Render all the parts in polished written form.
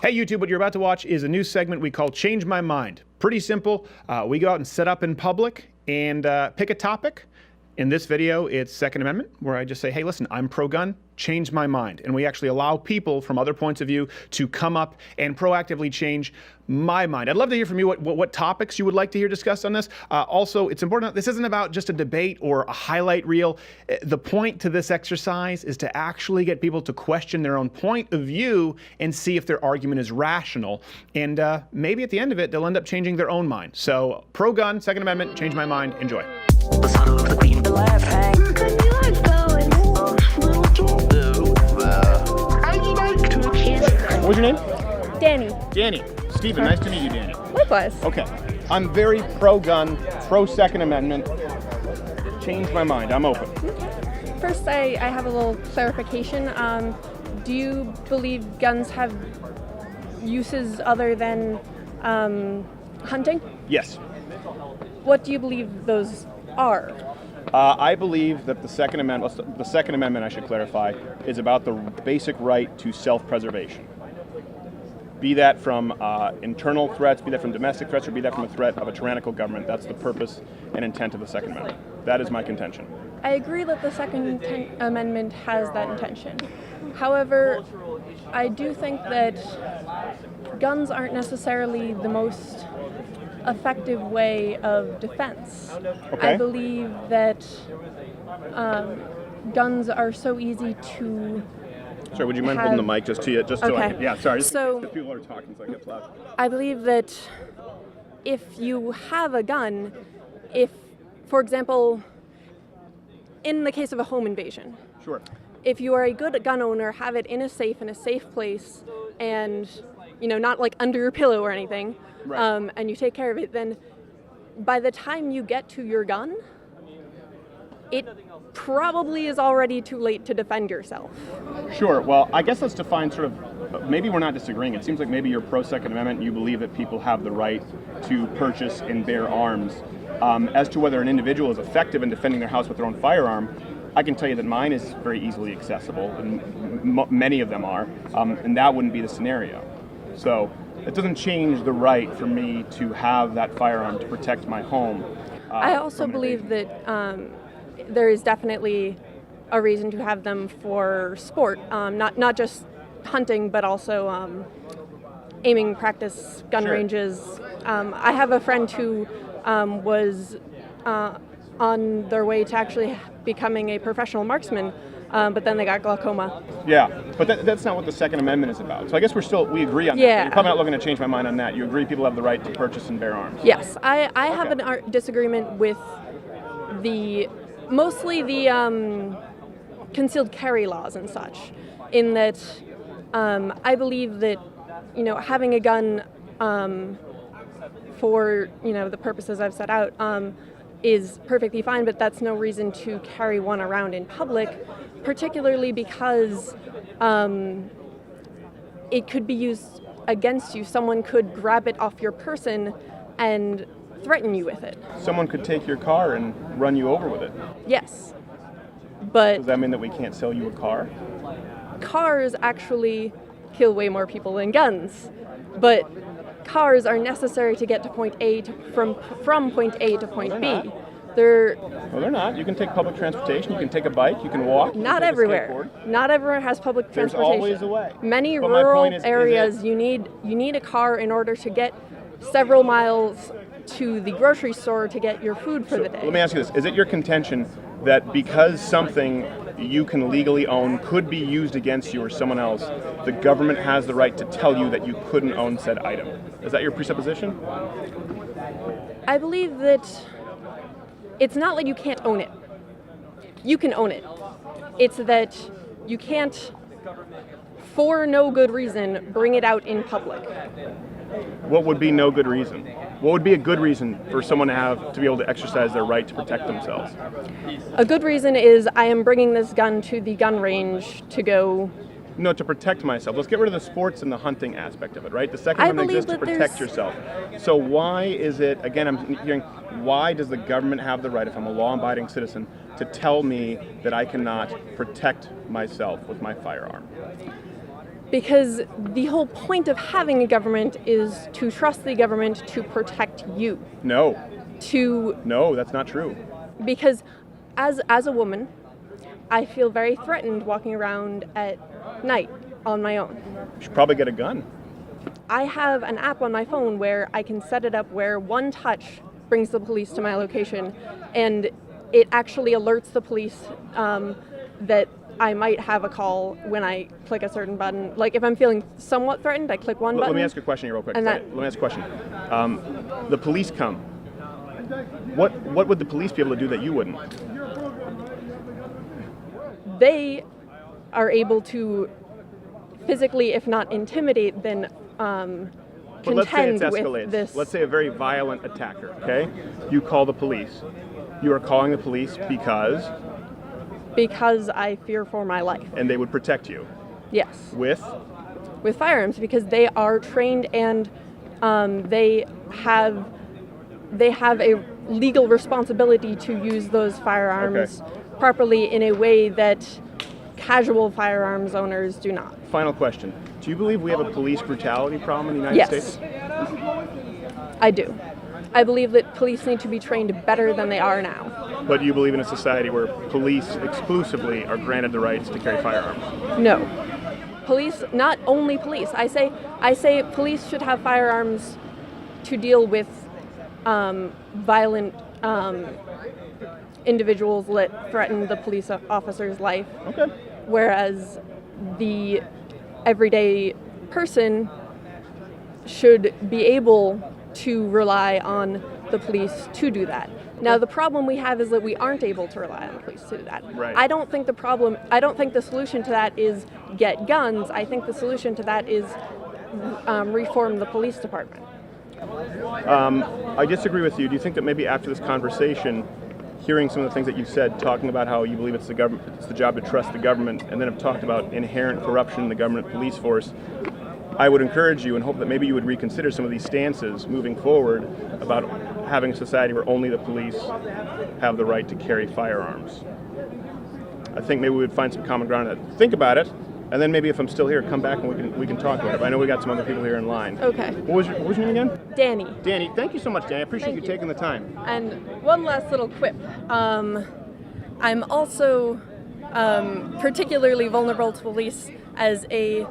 Hey YouTube, what you're about to watch is a new segment we call Change My Mind. Pretty simple. We go out and set up in public and pick a topic. In this video, it's Second Amendment, where I just say, hey, listen, I'm pro-gun, change my mind. And we actually allow people from other points of view to come up and proactively change my mind. I'd love to hear from you what topics you would like to hear discussed on this. Also, it's important, this isn't about just a debate or a highlight reel. The point to this exercise is to actually get people to question their own point of view and see if their argument is rational. And maybe at the end of it, they'll end up changing their own mind. So, pro-gun, Second Amendment, change my mind, enjoy. What's your name? Danny. Danny. Stephen, nice to meet you, Danny. Likewise. Okay. I'm very pro-gun, pro-Second Amendment. Change my mind. I'm open. First, I have a little clarification. Do you believe guns have uses other than hunting? Yes. What do you believe those are? I believe that the Second Amendment, I should clarify, is about the basic right to self-preservation. Be that from internal threats, be that from domestic threats, or be that from a threat of a tyrannical government. That's the purpose and intent of the Second Amendment. That is my contention. I agree that the Second Amendment has that intention. However, I do think that guns aren't necessarily the most effective way of defense. Okay. I believe that guns are so easy to Sorry, would you mind holding the mic just to you? Just so I Okay. can, yeah, sorry. So- Just people are talking, so I get loud. I believe that if you have a gun, if, for example, in the case of a home invasion, Sure. if you are a good gun owner, have it in a safe place, and not like under your pillow or anything, Right. and you take care of it, then by the time you get to your gun, it probably is already too late to defend yourself. Sure. Well, I guess let's define sort of, maybe we're not disagreeing. It seems like maybe you're pro-Second Amendment and you believe that people have the right to purchase and bear arms. As to whether an individual is effective in defending their house with their own firearm, I can tell you that mine is very easily accessible, and many of them are, and that wouldn't be the scenario. So it doesn't change the right for me to have that firearm to protect my home. I also believe that there is definitely a reason to have them for sport, not just hunting, but also aiming practice, gun Sure. ranges. I have a friend who was on their way to actually becoming a professional marksman, but then they got glaucoma. Yeah, but that's not what the Second Amendment is about. So I guess we agree on that. Yeah. You're probably not looking to change my mind on that. You agree people have the right to purchase and bear arms. Yes, I have an disagreement with mostly the concealed carry laws and such, in that I believe that having a gun for the purposes I've set out is perfectly fine, but that's no reason to carry one around in public, particularly because it could be used against you. Someone could grab it off your person and threaten you with it. Someone could take your car and run you over with it. Yes, but Does that mean that we can't sell you a car? cars actually kill way more people than guns, but cars are necessary to get to point A from point A to point B. They're No, they're not. You can take public transportation. You can take a bike. You can walk. You not can take a everywhere. skateboard. Not everywhere has public There's transportation. always a way. Many But my rural point is areas, you need a car in order to get several miles to the grocery store to get your food for the day. Let me ask you this. Is it your contention that because something you can legally own could be used against you or someone else, the government has the right to tell you that you couldn't own said item? Is that your presupposition? I believe that it's not like you can't own it. You can own it. It's that you can't, for no good reason, bring it out in public. What would be no good reason? What would be a good reason for someone to be able to exercise their right to protect themselves? A good reason is I am bringing this gun to the gun range to go. No, to protect myself. Let's get rid of the sports and the hunting aspect of it, right? The Second I Amendment believe exists to that protect there's- yourself. So why is it, again, I'm hearing, why does the government have the right, if I'm a law-abiding citizen, to tell me that I cannot protect myself with my firearm? Because the whole point of having a government is to trust the government to protect you. No, To that's not true. because as a woman, I feel very threatened walking around at night on my own. You should probably get a gun. I have an app on my phone where I can set it up where one touch brings the police to my location, and it actually alerts the police that I might have a call when I click a certain button. Like if I'm feeling somewhat threatened, I click one button. Let me ask you a question here real quick. And Let me ask you a question. The police come. What would the police be able to do that you wouldn't? They are able to physically, if not intimidate, then But let's say it contend with escalates. this. Let's say a very violent attacker, okay? You call the police. You are calling the police Because I fear for my life. and they would protect you Yes. with With firearms, because they are trained and they have a legal responsibility to use those firearms properly in a way that casual firearms owners do not. Final question. Do you believe we have a police brutality problem in the United Yes. States? I do. I believe that police need to be trained better than they are now. But do you believe in a society where police exclusively are granted the rights to carry firearms? No. Police, not only police. I say police should have firearms to deal with violent individuals that threaten the police officer's life, Okay. whereas the everyday person should be able to rely on the police to do that. Now the problem we have is that we aren't able to rely on the police to do that. Right. I don't think the solution to that is get guns. I think the solution to that is reform the police department. I disagree with you. Do you think that maybe after this conversation, hearing some of the things that you said, talking about how you believe it's the job to trust the government, and then have talked about inherent corruption in the government police force, I would encourage you and hope that maybe you would reconsider some of these stances moving forward about having a society where only the police have the right to carry firearms. I think maybe we would find some common ground on that. Think about it, and then maybe if I'm still here, come back and we can talk about it. But I know we got some other people here in line. Okay. What was your name again? Danny. Danny. Thank you so much, Danny. I appreciate Thank you you. taking the time. And one last little quip. I'm also particularly vulnerable to police as a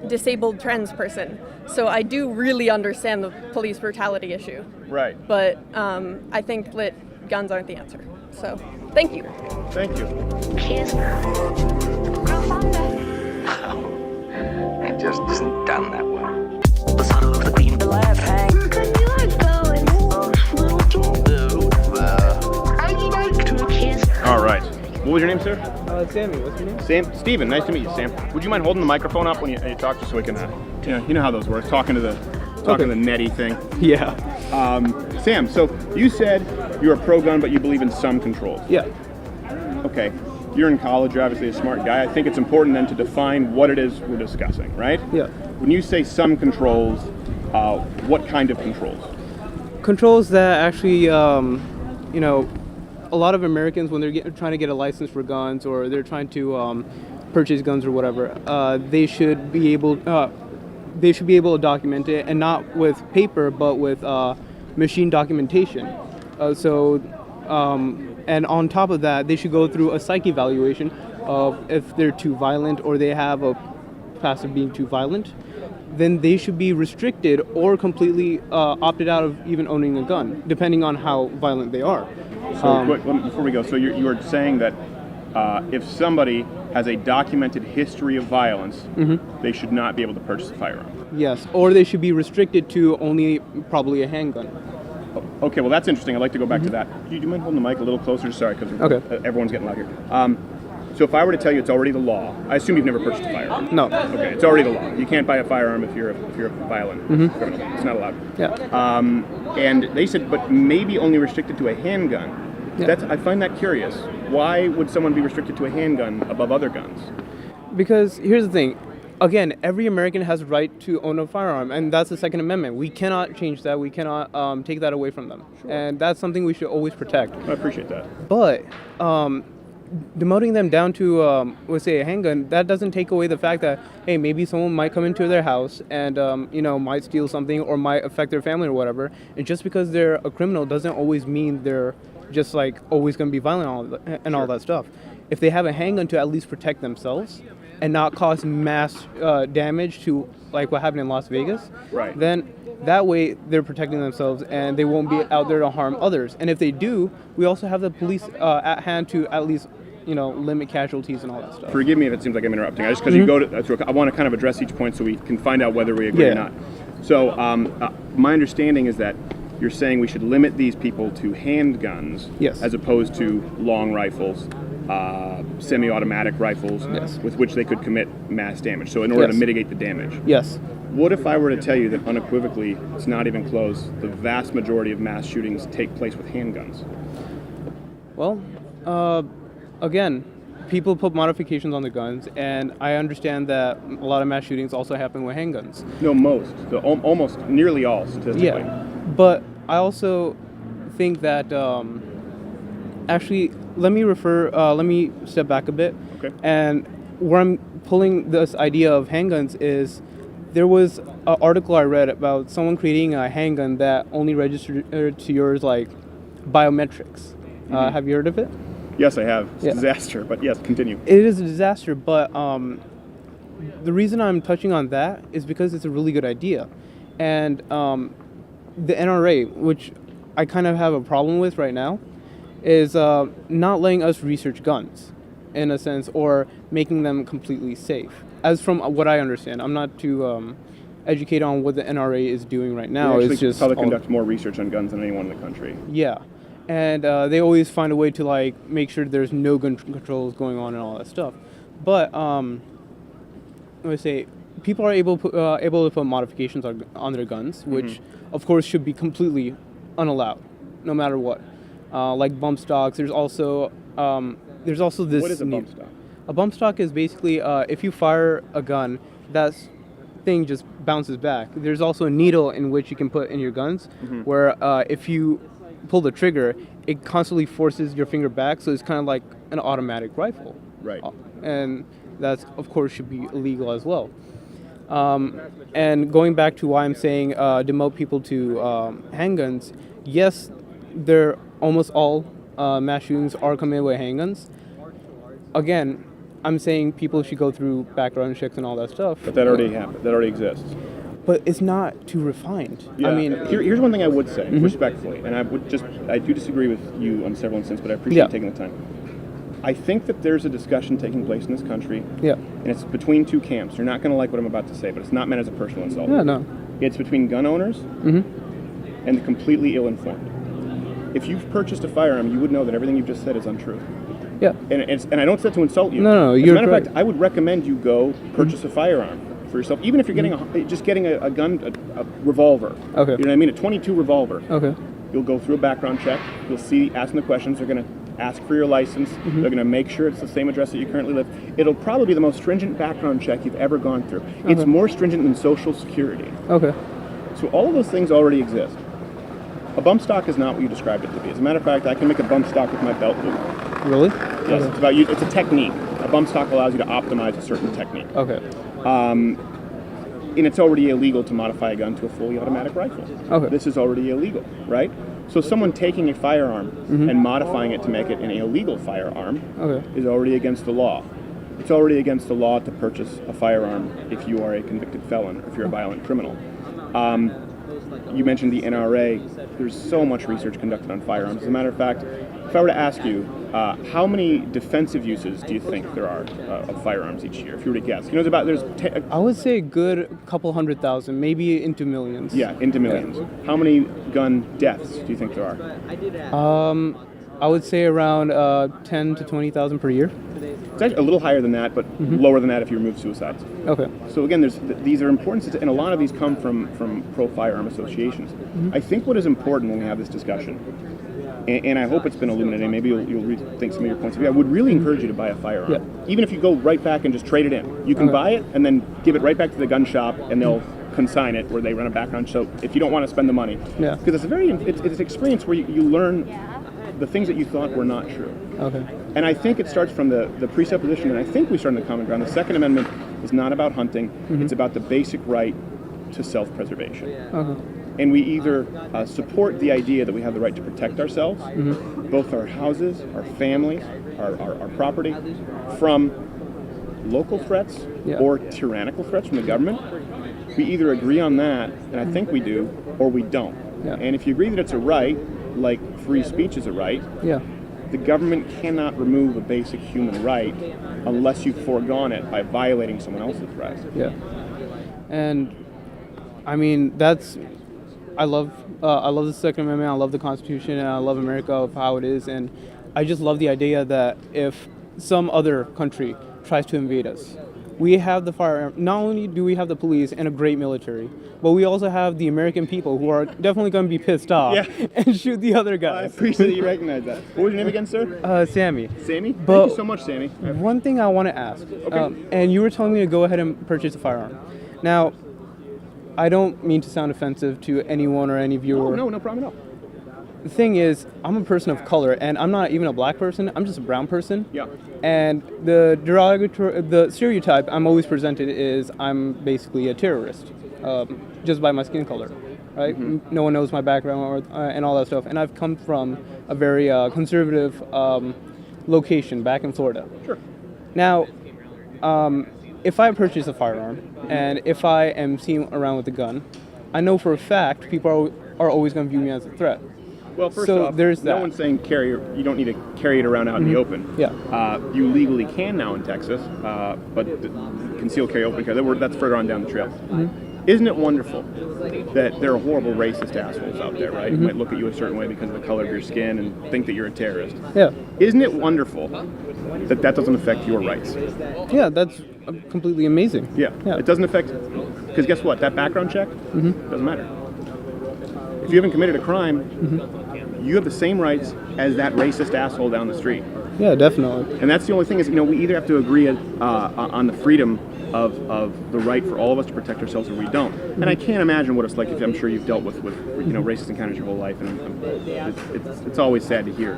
disabled trans person. So I do really understand the police brutality issue. Right. But I think that guns aren't the answer. So thank you. Thank you. Cheers. It just isn't done that well. The son of the queen of the left hand. Could you like going? I'd like to kiss. All right. What was your name, sir? Sammy, what's your name? Sam. Steven. Nice to meet you, Sam. Would you mind holding the microphone up when you talk, just so we can, you know how those work, talking to the netty thing. Yeah. Sam. So you said you're a pro-gun, but you believe in some controls. Yeah. Okay. You're in college. You're obviously a smart guy. I think it's important then to define what it is we're discussing, right? Yeah. When you say some controls, what kind of controls? Controls that actually, a lot of Americans, when they're trying to get a license for guns or they're trying to purchase guns or whatever, they should be able to document it, and not with paper, but with machine documentation. And on top of that, they should go through a psych evaluation of if they're too violent or they have a past of being too violent. Then they should be restricted or completely opted out of even owning a gun, depending on how violent they are. So quick, before we go, so you're saying that if somebody has a documented history of violence, they should not be able to purchase a firearm. Yes, or they should be restricted to only probably a handgun. Okay, well that's interesting. I'd like to go back to that. Do you mind holding the mic a little closer? Sorry, because everyone's getting loud here. So if I were to tell you it's already the law, I assume you've never purchased a firearm. No. Okay, it's already the law. You can't buy a firearm if you're a violent criminal. It's not allowed. Yeah. And they said, but maybe only restricted to a handgun. Yeah. I find that curious. Why would someone be restricted to a handgun above other guns? Because here's the thing. Again, every American has the right to own a firearm, and that's the Second Amendment. We cannot change that. We cannot take that away from them. Sure. And that's something we should always protect. I appreciate that. But demoting them down to, let's say, a handgun, that doesn't take away the fact that, hey, maybe someone might come into their house and, might steal something or might affect their family or whatever. And just because they're a criminal doesn't always mean they're just like always going to be violent and all that stuff. If they have a handgun to at least protect themselves and not cause mass damage to like what happened in Las Vegas, Right. then that way they're protecting themselves and they won't be out there to harm others. And if they do, we also have the police at hand to at least limit casualties and all that stuff. Forgive me if it seems like I'm interrupting. I just because you go to, I want to kind of address each point so we can find out whether we agree Yeah. or not. So my understanding is that you're saying we should limit these people to handguns, Yes. as opposed to long rifles, semi-automatic rifles, Yes. with which they could commit mass damage. So in order to Yes. mitigate the damage. Yes. What if I were to tell you that unequivocally, it's not even close, the vast majority of mass shootings take place with handguns? Well, again, people put modifications on the guns, and I understand that a lot of mass shootings also happen with handguns. No, most. Almost nearly all, statistically. Yeah, but I also think that actually, let me step back a bit. Okay. And where I'm pulling this idea of handguns is there was an article I read about someone creating a handgun that only registered to yours like biometrics. Have you heard of it? Yes, I have. It's Yeah. a disaster, but yes, continue. It is a disaster, but the reason I'm touching on that is because it's a really good idea. And the NRA, which I kind of have a problem with right now, is not letting us research guns, in a sense, or making them completely safe. As from what I understand, I'm not too educated on what the NRA is doing right now. Actually, It's just probably conduct more research on guns than anyone in the country. yeah, and they always find a way to like make sure there's no gun controls going on and all that stuff. But let me say, people are able to put modifications on their guns, which of course should be completely unallowed, no matter what. Like bump stocks. There's also this. What is a bump stock? A bump stock is basically if you fire a gun, that thing just bounces back. There's also a needle in which you can put in your guns, where if you pull the trigger, it constantly forces your finger back, so it's kind of like an automatic rifle. Right. And that's, of course, should be illegal as well. And going back to why I'm saying demote people to handguns, yes, they're almost all mass shootings are committed with handguns. Again, I'm saying people should go through background checks and all that stuff. But that already happened. That already exists. But it's not too refined. Yeah. I mean, here's one thing I would say, respectfully, and I do disagree with you on several instances, but I appreciate Yeah. you taking the time. I think that there's a discussion taking place in this country, yeah. and it's between two camps. You're not going to like what I'm about to say, but it's not meant as a personal insult. Yeah, no. It's between gun owners and the completely ill-informed. If you've purchased a firearm, you would know that everything you've just said is untrue. Yeah. And I don't say that to insult you. No, As a you're matter of correct. fact, I would recommend you go purchase a firearm for yourself, even if you're getting a gun, a revolver. Okay. You know what I mean? A .22 revolver. Okay. You'll go through a background check. You'll see, asking the questions. They're going to ask for your license. They're going to make sure it's the same address that you currently live. It'll probably be the most stringent background check you've ever gone through. It's more stringent than Social Security. Okay. So all of those things already exist. A bump stock is not what you described it to be. As a matter of fact, I can make a bump stock with my belt loop. Really? Yes, it's about you. It's a technique. A bump stock allows you to optimize a certain technique. Okay. And it's already illegal to modify a gun to a fully automatic rifle. Okay. This is already illegal, right? So someone taking a firearm and modifying it to make it an illegal firearm Okay. is already against the law. It's already against the law to purchase a firearm if you are a convicted felon or if you're a violent criminal. You mentioned the NRA. There's so much research conducted on firearms. As a matter of fact, if I were to ask you, how many defensive uses do you think there are of firearms each year? If you were to guess, I would say a good couple 100,000, maybe into millions. into millions. How many gun deaths do you think there are? I would say around 10 to 20,000 per year. It's actually a little higher than that, but lower than that if you remove suicides. Okay. So again, these are important, and a lot of these come from pro-firearm associations. I think what is important when we have this discussion, and I hope it's been illuminating, maybe you'll rethink some of your points of view, I would really encourage you to buy a firearm. Yeah. Even if you go right back and just trade it in. You can buy it and then give it right back to the gun shop, and they'll consign it where they run a background check if you don't want to spend the money. Yeah. Because it's an experience where you learn the things that you thought were not true. Okay. And I think it starts from the presupposition, and I think we start in the common ground. The Second Amendment is not about hunting. It's about the basic right to self-preservation. And we either support the idea that we have the right to protect ourselves, both our houses, our families, our property, from local threats or tyrannical threats from the government. We either agree on that, and I think we do, or we don't. And if you agree that it's a right, like free speech is a right, the government cannot remove a basic human right unless you've foregone it by violating someone else's right. And I mean, I love the Second Amendment. I love the Constitution, and I love America of how it is. And I just love the idea that if some other country tries to invade us, we have the firearm. Not only do we have the police and a great military, but we also have the American people who are definitely going to be pissed off and shoot the other I guys. appreciate that you recognize that. What was your name again, sir? Sammy. Sammy? But- Thank you so much, Sammy. One thing I want to ask, and you were telling me to go ahead and purchase a firearm. Now, I don't mean to sound offensive to anyone or any viewer. No problem at all. The thing is, I'm a person of color, and I'm not even a black person. I'm just a brown person. Yeah. And the stereotype I'm always presented is I'm basically a terrorist, just by my skin color, right? No one knows my background and all that stuff. And I've come from a very conservative location back in Florida. Sure. Now, if I purchase a firearm and if I am seen around with a gun, I know for a fact people are always going to view me as a threat. Well, first So off, there's no that. one's saying you don't need to carry it around out in the open. Yeah. You legally can now in Texas, but concealed carry, open carry, that's further on down the trail. Isn't it wonderful that there are horrible racist assholes out there, right? Who might look at you a certain way because of the color of your skin and think that you're a terrorist. Yeah. Isn't it wonderful that that doesn't affect your rights? Yeah, that's completely amazing. Yeah. It doesn't affect, because guess what? That background check doesn't matter. If you haven't committed a crime, you have the same rights as that racist asshole down the street. Yeah, definitely. And that's the only thing is, we either have to agree on the freedom of the right for all of us to protect ourselves, or we don't. And I can't imagine what it's like. If I'm sure you've dealt with racist encounters your whole life, and it's always sad to hear.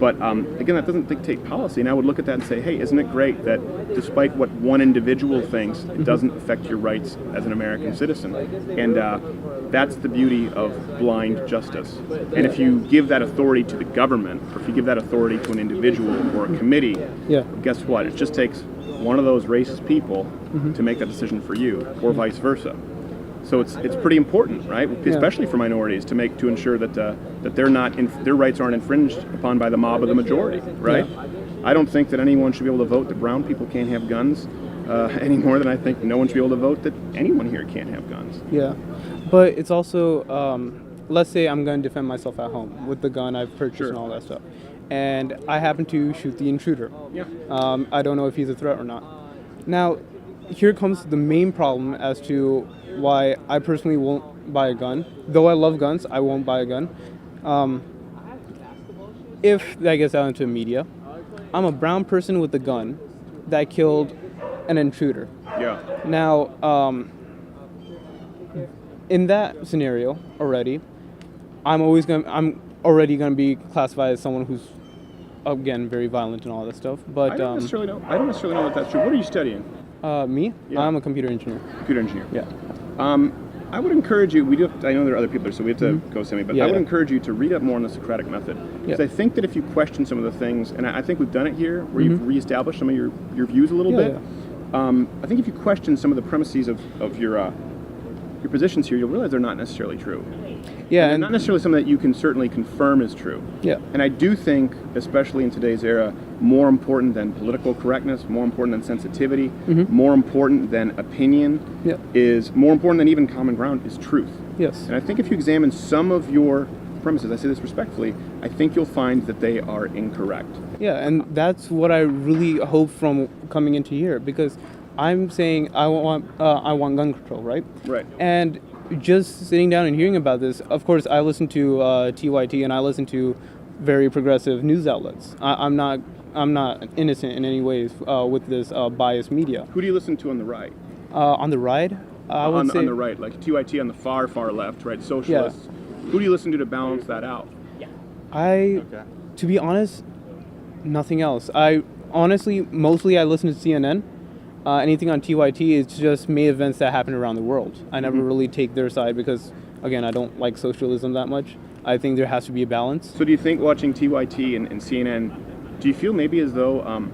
But again, that doesn't dictate policy. And I would look at that and say, hey, isn't it great that despite what one individual thinks, it doesn't affect your rights as an American citizen? And that's the beauty of blind justice. And if you give that authority to the government, or if you give that authority to an individual or a committee, guess what? It just takes one of those racist people to make that decision for you, or vice versa. So it's pretty important, right? Especially for minorities, to ensure that that their rights aren't infringed upon by the mob of the majority, right? I don't think that anyone should be able to vote that brown people can't have guns any more than I think no one should be able to vote that anyone here can't have guns. Yeah, but it's also, let's say I'm going to defend myself at home with the gun I've purchased and all that stuff, and I happen to shoot the intruder. Yeah. I don't know if he's a threat or not. Now, here comes the main problem as to why I personally won't buy a gun. Though I love guns, I won't buy a gun. If that gets out into the media, I'm a brown person with a gun that killed an intruder. Yeah. Now, in that scenario already, I'm already gonna be classified as someone who's, again, very violent and all that stuff. But I don't necessarily know if that's true. What are you studying? Me, Yeah. I'm a computer engineer. Computer engineer. Yeah. I would encourage you, I know there are other people there, so we have to go, Sammy, but I would encourage you to read up more on the Socratic method. Because I think that if you question some of the things, and I think we've done it here, where you've reestablished some of your views a little bit, I think if you question some of the premises of your positions here, you'll realize they're not necessarily true. Yeah, And and not necessarily something that you can certainly confirm is true. yeah, And I do think, especially in today's era, more important than political correctness, more important than sensitivity, more important than opinion, Yeah. is more important than even common ground is truth. yes, And I think if you examine some of your premises, I say this respectfully, I think you'll find that they are incorrect. yeah, and that's what I really hope from coming into here, because I'm saying I want gun control, right? Right. And just sitting down and hearing about this, of course, I listen to TYT and I listen to very progressive news outlets. I'm not innocent in any ways with this biased media. Who do you listen to on the right? On the right, I would say On the right, like TYT on the far left, right? Socialists. Who do you listen to balance that out? to be honest, Nothing else. I honestly, mostly I listen to CNN. Anything on TYT is just May events that happen around the world. I never really take their side because, again, I don't like socialism that much. I think there has to be a balance. So do you think watching TYT and CNN, do you feel maybe as though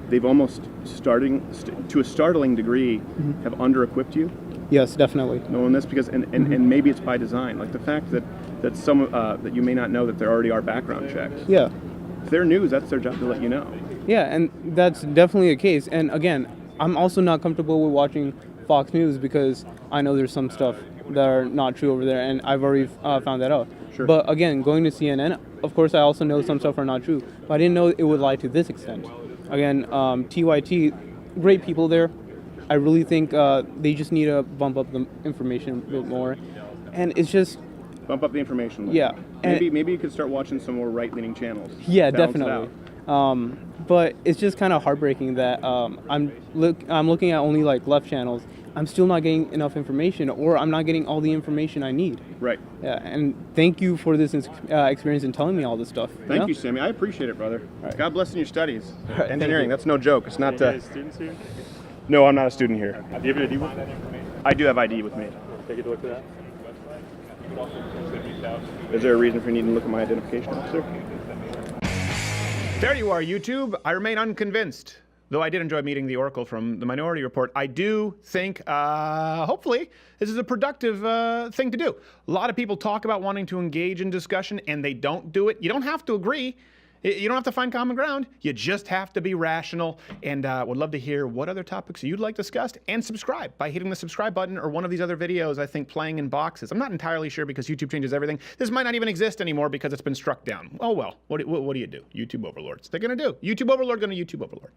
they've almost to a startling degree have under-equipped you? Yes, definitely. Knowing this because and maybe it's by design, like the fact that some that you may not know that there already are background checks. Yeah. If they're news, that's their job to let you know. Yeah, and that's definitely a case. And again, I'm also not comfortable with watching Fox News because I know there's some stuff that are not true over there, and I've already found that out. Sure. But again, going to CNN, of course, I also know some stuff are not true, but I didn't know it would lie to this extent. Again, TYT, great people there. I really think they just need to bump up the information a bit more, and it's just Bump up the information level. Yeah, and Maybe you could start watching some more right-leaning channels. yeah, Balance it definitely. out. But it's just kind of heartbreaking that I'm looking at only like left channels. I'm still not getting enough information, or I'm not getting all the information I need. Right. Yeah, and thank you for this experience and telling me all this stuff. Thank you, Sammy. I appreciate it, brother. right. God bless in your studies. right, thank Engineering, you. that's no joke. It's not. You guys students here? No, I'm not a student here. Do you have your ID with you? I do have ID with me. Take a look at that. Is there a reason for needing to look at my identification, officer? There you are, YouTube. I remain unconvinced. Though I did enjoy meeting the Oracle from the Minority Report, I do think, hopefully, this is a productive thing to do. A lot of people talk about wanting to engage in discussion, and they don't do it. You don't have to agree. You don't have to find common ground. You just have to be rational. And would love to hear what other topics you'd like discussed. And subscribe by hitting the subscribe button or one of these other videos, I think, playing in boxes. I'm not entirely sure because YouTube changes everything. This might not even exist anymore because it's been struck down. Oh well, what do you do? YouTube overlords. They're going to do. YouTube overlord going to YouTube overlord.